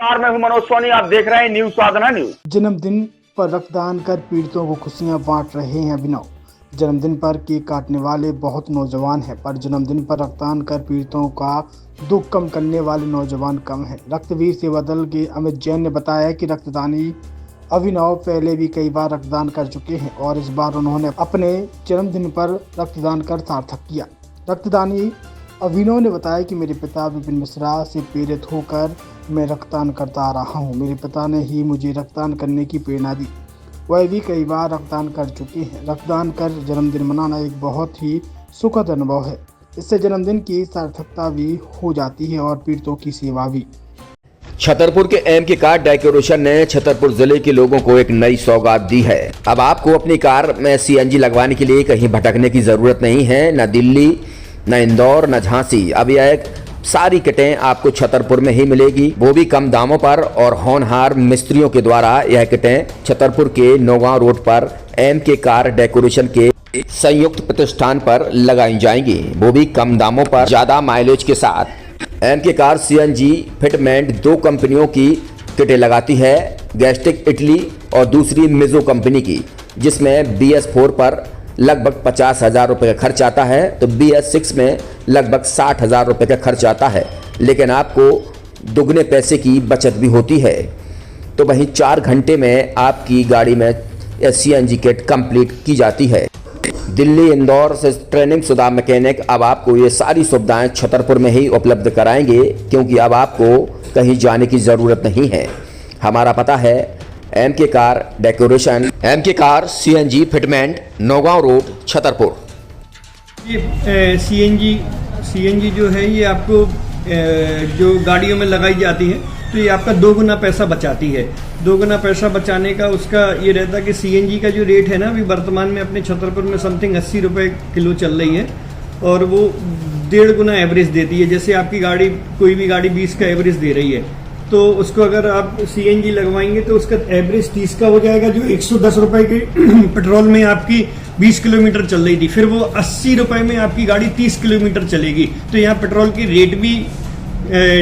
नमस्कार, मैं हूं मनोज सोनी। आप देख रहे हैं न्यूज साधना न्यूज। जन्मदिन पर रक्तदान कर पीड़ितों को खुशियां बांट रहे हैं अभिनव। जन्मदिन पर केक काटने वाले बहुत नौजवान हैं, पर जन्मदिन पर रक्तदान कर पीड़ितों का दुख कम करने वाले नौजवान कम हैं। रक्तवीर सेवा दल के अमित जैन ने बताया कि रक्तदानी अभिनव पहले भी कई बार रक्तदान कर चुके हैं और इस बार उन्होंने अपने जन्मदिन पर रक्तदान कर सार्थक किया। रक्तदानी अभिनव ने बताया कि मेरे पिता विपिन मिश्रा से प्रेरित होकर मैं रक्तदान करता आ रहा हूं। मेरे पिता ने ही मुझे रक्तदान करने की प्रेरणा दी। वह भी कई बार रक्तदान कर चुके हैं। रक्तदान कर जन्मदिन मनाना एक बहुत ही सुखद अनुभव है। इससे जन्मदिन की सार्थकता भी हो जाती है और पीड़ितों की सेवा भी। छतरपुर के एमके कार डेकोरेशन ने छतरपुर जिले के लोगों को एक नई सौगात दी है। अब आपको अपनी कार में सीएनजी लगवाने के लिए कहीं भटकने की जरूरत नहीं है, न दिल्ली, न इंदौर, न झांसी। अब यह सारी किटें आपको छतरपुर में ही मिलेगी, वो भी कम दामों पर और होनहार मिस्त्रियों के द्वारा। यह किटें छतरपुर के नौगांव रोड पर एमके कार डेकोरेशन के संयुक्त प्रतिष्ठान पर लगाई जाएंगी, वो भी कम दामों पर, ज्यादा माइलेज के साथ। एमके कार सीएनजी फिटमेंट दो कंपनियों की किटें लगाती है, गैस्टिक इटली और दूसरी मिजो कंपनी की, जिसमें BS4 पर लगभग 50,000 रुपये का खर्च आता है, तो BS6 में लगभग 60,000 रुपये का खर्च आता है, लेकिन आपको दुगने पैसे की बचत भी होती है। तो वहीं 4 घंटे में आपकी गाड़ी में सीएनजी किट कंप्लीट की जाती है। दिल्ली, इंदौर से ट्रेनिंग शुदा मैकेनिक अब आपको ये सारी सुविधाएं छतरपुर में ही उपलब्ध कराएंगे, क्योंकि अब आपको कहीं जाने की ज़रूरत नहीं है। हमारा पता है MK car decoration, MK car CNG fitment, Naugaon road, Chhatarpur. ये सीएनजी जो है ये आपको जो गाड़ियों में लगाई जाती है, तो ये आपका 2 गुना पैसा बचाती है। 2 गुना पैसा बचाने का उसका ये रहता है कि सीएनजी का जो रेट है ना, अभी वर्तमान में अपने छतरपुर में समथिंग 80 रुपये किलो चल रही है, और वो 1.5 गुना एवरेज देती है। जैसे आपकी गाड़ी, कोई भी गाड़ी 20 का एवरेज दे रही है, तो उसको अगर आप सीएनजी लगवाएंगे तो उसका एवरेज 30 का हो जाएगा, जो 110 रुपए के पेट्रोल में आपकी 20 किलोमीटर चल रही थी, फिर वो 80 रुपए में आपकी गाड़ी 30 किलोमीटर चलेगी। तो यहाँ पेट्रोल की रेट भी,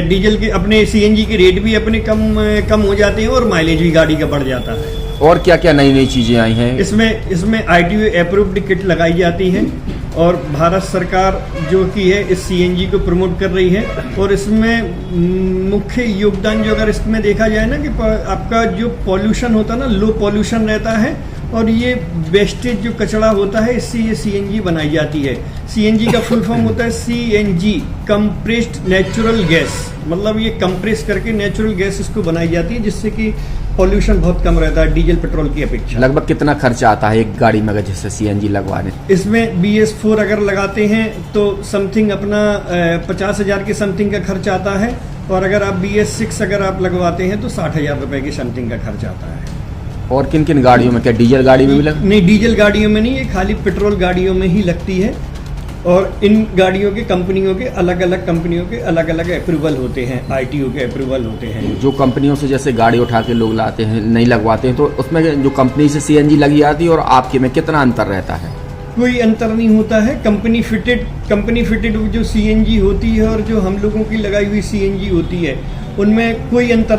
डीजल के, अपने सीएनजी के रेट भी अपने कम हो जाते हैं और माइलेज भी गाड़ी का बढ़ जाता है। और क्या क्या नई नई चीजें आई हैं? इसमें ITO अप्रूव्ड किट लगाई जाती है, और भारत सरकार जो की है इस सीएनजी को प्रमोट कर रही है। और इसमें मुख्य योगदान जो अगर इसमें देखा जाए ना, कि आपका जो पॉल्यूशन होता है ना, लो पॉल्यूशन रहता है, और ये वेस्टेज जो कचरा होता है, इससे ये सीएनजी बनाई जाती है। सीएनजी का फुल फॉर्म होता है CNG, कंप्रेस्ड नेचुरल गैस, मतलब ये कंप्रेस करके नेचुरल गैस इसको बनाई जाती है, जिससे कि पॉल्यूशन बहुत कम रहता है डीजल पेट्रोल की अपेक्षा। लगभग कितना खर्चा आता है एक गाड़ी में अगर जैसे सीएनजी लगवाने? इसमें BS4 अगर लगाते हैं तो समथिंग अपना 50,000 के समथिंग का खर्च आता है, और अगर आप BS6 अगर आप लगवाते हैं तो 60,000 रुपए की समथिंग का खर्च आता है। और किन किन गाड़ियों में? क्या डीजल गाड़ी में भी नहीं, डीजल गाड़ियों में नहीं, ये खाली पेट्रोल गाड़ियों में ही लगती है। और इन गाड़ियों के कंपनियों के अलग अलग अप्रूवल होते हैं, ITO के अप्रूवल होते हैं। जो कंपनियों से जैसे गाड़ी उठा के लोग लाते हैं, नहीं लगवाते हैं, तो उसमें जो कंपनी से सीएनजी लगी आती है और आपके में कितना अंतर रहता है? कोई अंतर नहीं होता है। कंपनी फिटेड जो सीएनजी होती है और जो हम लोगों की लगाई हुई सीएनजी होती है, उनमें कोई अंतर